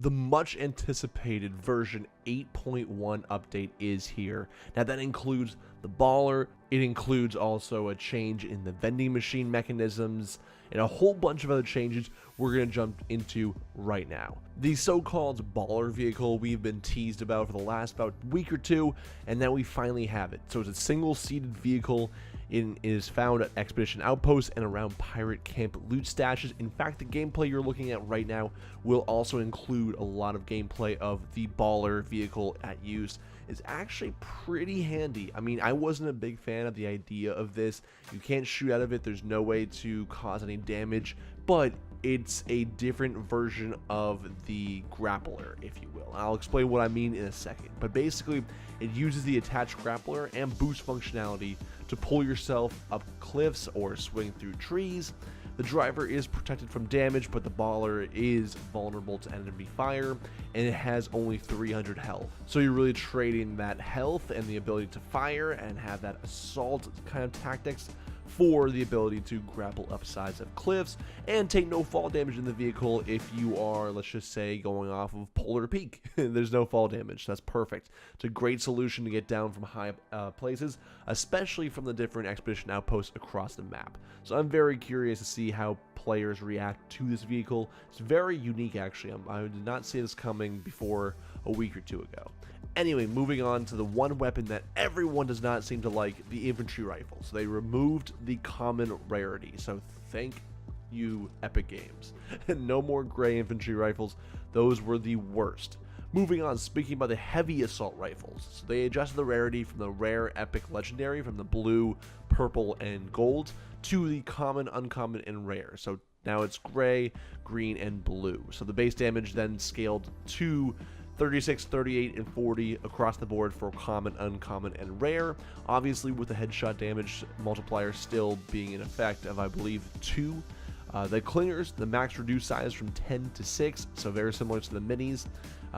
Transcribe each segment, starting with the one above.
The much anticipated version 8.1 update is here. Now that includes the baller, it includes also a change in the vending machine mechanisms, and a whole bunch of other changes we're going to jump into right now. The so-called baller vehicle we've been teased about for the last about week or two, and now we finally have it. So it's a single-seated vehicle. It is found at Expedition Outposts and around pirate camp loot stashes. In fact, the gameplay you're looking at right now will also include a lot of gameplay of the baller vehicle at use. It's actually pretty handy. I mean, I wasn't a big fan of the idea of this. You can't shoot out of it. There's no way to cause any damage, but it's a different version of the Grappler, if you will. I'll explain what I mean in a second. But basically, it uses the attached Grappler and Boost functionality to pull yourself up cliffs or swing through trees. The driver is protected from damage, but the baller is vulnerable to enemy fire, and it has only 300 health. So you're really trading that health and the ability to fire and have that assault kind of tactics for the ability to grapple up sides of cliffs and take no fall damage in the vehicle if you are, let's just say, going off of Polar Peak. There's no fall damage. That's perfect. It's a great solution to get down from high places, especially from the different Expedition Outposts across the map. So I'm very curious to see how players react to this vehicle. It's very unique, actually. I did not see this coming before a week or two ago. Anyway, moving on to the one weapon that everyone does not seem to like, the Infantry Rifle. So they removed the common rarity. So thank you, Epic Games. No more gray Infantry Rifles. Those were the worst. Moving on, speaking about the heavy assault rifles. So they adjusted the rarity from the rare, epic, legendary, from the blue, purple, and gold, to the common, uncommon, and rare. So now it's gray, green, and blue. So the base damage then scaled to 36, 38, and 40 across the board for common, uncommon, and rare. Obviously, with the headshot damage multiplier still being in effect of, I believe, 2. The clingers, the max reduced size from 10 to 6, so very similar to the minis.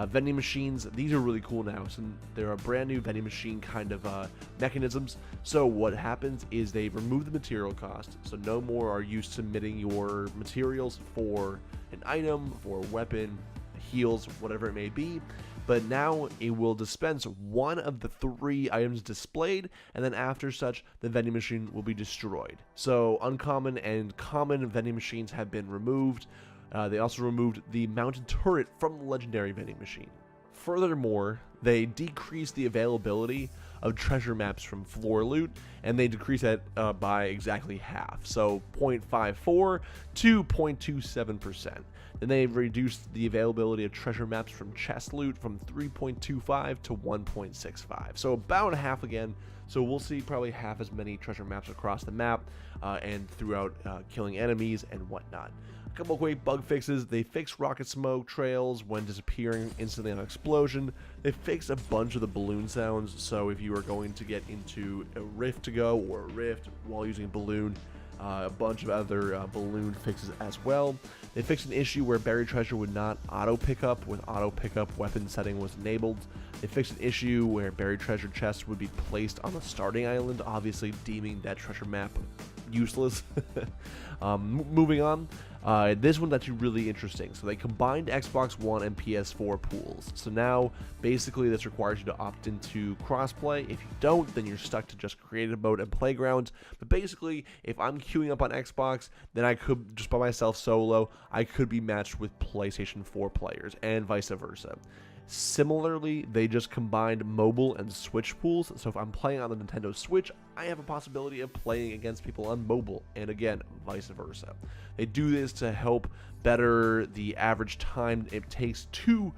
Vending machines, these are really cool now. So they're a brand new vending machine kind of mechanisms. So what happens is they remove the material cost. So no more are you submitting your materials for an item, for a weapon, heals, whatever it may be, but now it will dispense one of the 3 items displayed, and then after such, the vending machine will be destroyed. So uncommon and common vending machines have been removed. They also removed the mounted turret from the legendary vending machine. Furthermore, they decreased the availability of treasure maps from floor loot, and they decreased that by exactly half, so 0.54 to 0.27%. Then they reduced the availability of treasure maps from chest loot from 3.25 to 1.65, so about half again. So we'll see probably half as many treasure maps across the map and throughout killing enemies and whatnot. A couple quick bug fixes. They fixed rocket smoke trails when disappearing instantly on explosion. They fixed a bunch of the balloon sounds, so if you are going to get into a rift to go or a rift while using a balloon, a bunch of other balloon fixes as well. They fixed an issue where buried treasure would not auto pickup when auto pickup weapon setting was enabled. They fixed an issue where buried treasure chests would be placed on the starting island, obviously deeming that treasure map useless. Moving on, this one's actually really interesting. So they combined Xbox One and PS4 pools. So now basically this requires you to opt into crossplay. If you don't, then you're stuck to just creative mode and playgrounds. But basically, if I'm queuing up on Xbox, then I could just by myself solo, I could be matched with PlayStation 4 players and vice versa. Similarly, they just combined mobile and Switch pools, so if I'm playing on the Nintendo Switch, I have a possibility of playing against people on mobile, and again, vice versa. They do this to help better the average time it takes to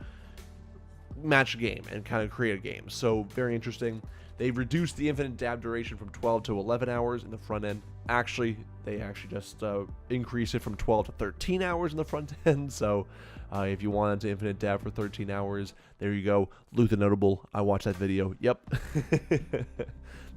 match a game and kind of create a game, so very interesting. They reduced the infinite dab duration from 12 to 11 hours in the front end. They actually just increased it from 12 to 13 hours in the front end, so if you wanted to infinite dab for 13 hours, there you go. Luke the Notable, I watched that video. Yep.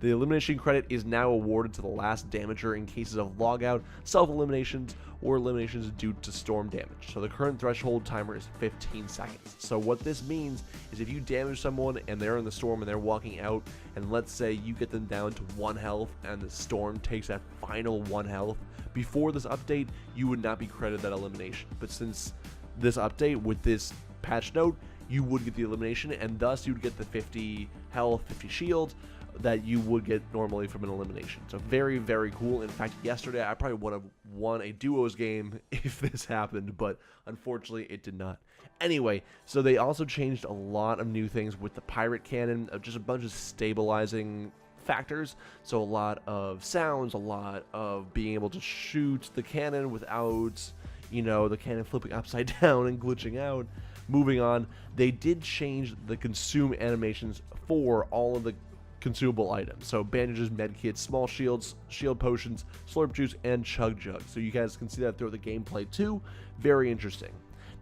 The elimination credit is now awarded to the last damager in cases of logout, self-eliminations, or eliminations due to storm damage. So the current threshold timer is 15 seconds. So what this means is if you damage someone and they're in the storm and they're walking out, and let's say you get them down to 1 health and the storm takes that final 1 health, before this update, you would not be credited that elimination. But since this update with this patch note, you would get the elimination, and thus you would get the 50 health, 50 shield that you would get normally from an elimination. So very, very cool. In fact, yesterday I probably would have won a duos game if this happened, but unfortunately it did not. Anyway, so they also changed a lot of new things with the pirate cannon, just a bunch of stabilizing factors. So a lot of sounds, a lot of being able to shoot the cannon without, you know, the cannon flipping upside down and glitching out. Moving on, they did change the consume animations for all of the consumable items. So bandages, medkits, small shields, shield potions, slurp juice, and chug jug. So you guys can see that throughout the gameplay too. Very interesting.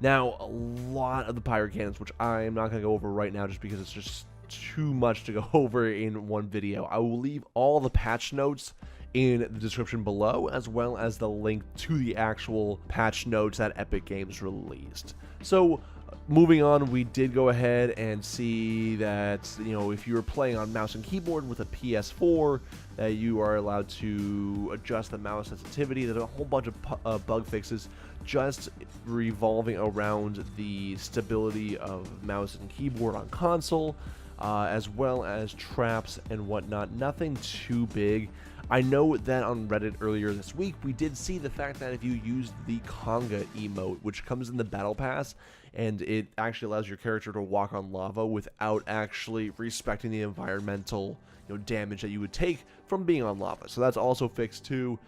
Now, a lot of the pirate cannons, which I'm not going to go over right now just because it's just too much to go over in one video. I will leave all the patch notes in the description below, as well as the link to the actual patch notes that Epic Games released. So moving on, we did go ahead and see that, you know, if you were playing on mouse and keyboard with a PS4, that you are allowed to adjust the mouse sensitivity. There's a whole bunch of bug fixes just revolving around the stability of mouse and keyboard on console, as well as traps and whatnot. Nothing too big. I know that on Reddit earlier this week, we did see the fact that if you use the conga emote, which comes in the battle pass, and it actually allows your character to walk on lava without actually respecting the environmental, you know, damage that you would take from being on lava. So that's also fixed too.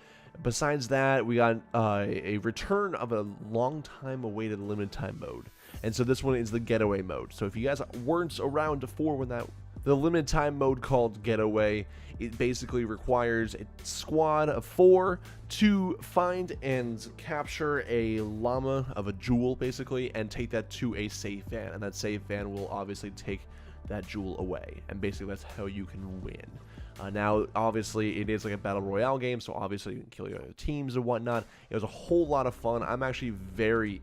Besides that, we got a return of a long time awaited limited time mode. And so this one is the getaway mode. So if you guys weren't around before when the limited time mode called Getaway, it basically requires a squad of 4 to find and capture a llama of a jewel, basically, and take that to a safe van. And that safe van will obviously take that jewel away. And basically that's how you can win. Now, obviously, it is like a battle royale game, so obviously you can kill your other teams and whatnot. It was a whole lot of fun. I'm actually very,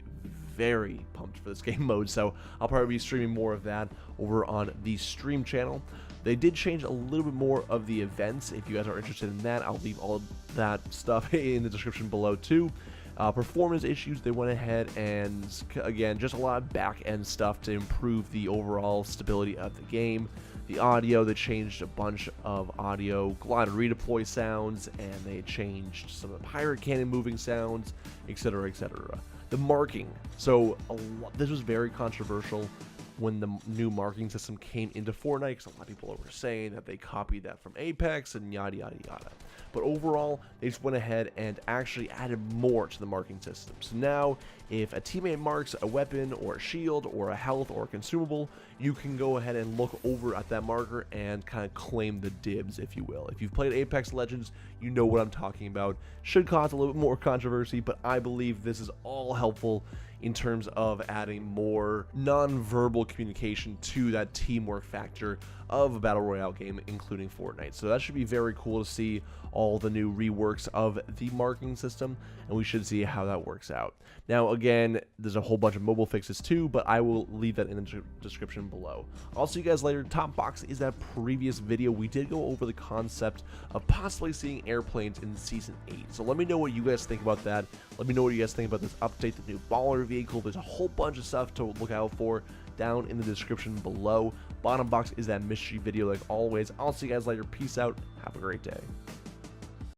very pumped for this game mode, so I'll probably be streaming more of that over on the stream channel. They did change a little bit more of the events. If you guys are interested in that, I'll leave all of that stuff in the description below too. Performance issues, they went ahead and, again, just a lot of back-end stuff to improve the overall stability of the game. The audio, they changed a bunch of audio glide redeploy sounds, and they changed some of the pirate cannon moving sounds, etc., etc. The marking, so this was very controversial when the new marking system came into Fortnite, because a lot of people were saying that they copied that from Apex and yada yada yada. But overall, they just went ahead and actually added more to the marking system. So now, if a teammate marks a weapon or a shield or a health or a consumable, you can go ahead and look over at that marker and kind of claim the dibs, if you will. If you've played Apex Legends, you know what I'm talking about. Should cause a little bit more controversy, but I believe this is all helpful in terms of adding more non-verbal communication to that teamwork factor of a battle royale game, including Fortnite. So that should be very cool to see all the new reworks of the marking system, and we should see how that works out. Now, again, there's a whole bunch of mobile fixes too, but I will leave that in the description below. I'll see you guys later. Top box is that previous video. We did go over the concept of possibly seeing airplanes in Season 8. So let me know what you guys think about that. Let me know what you guys think about this update, the new BALLER vehicle. There's a whole bunch of stuff to look out for down in the description below. Bottom box is that mystery video like always. I'll see you guys later. Peace out. Have a great day.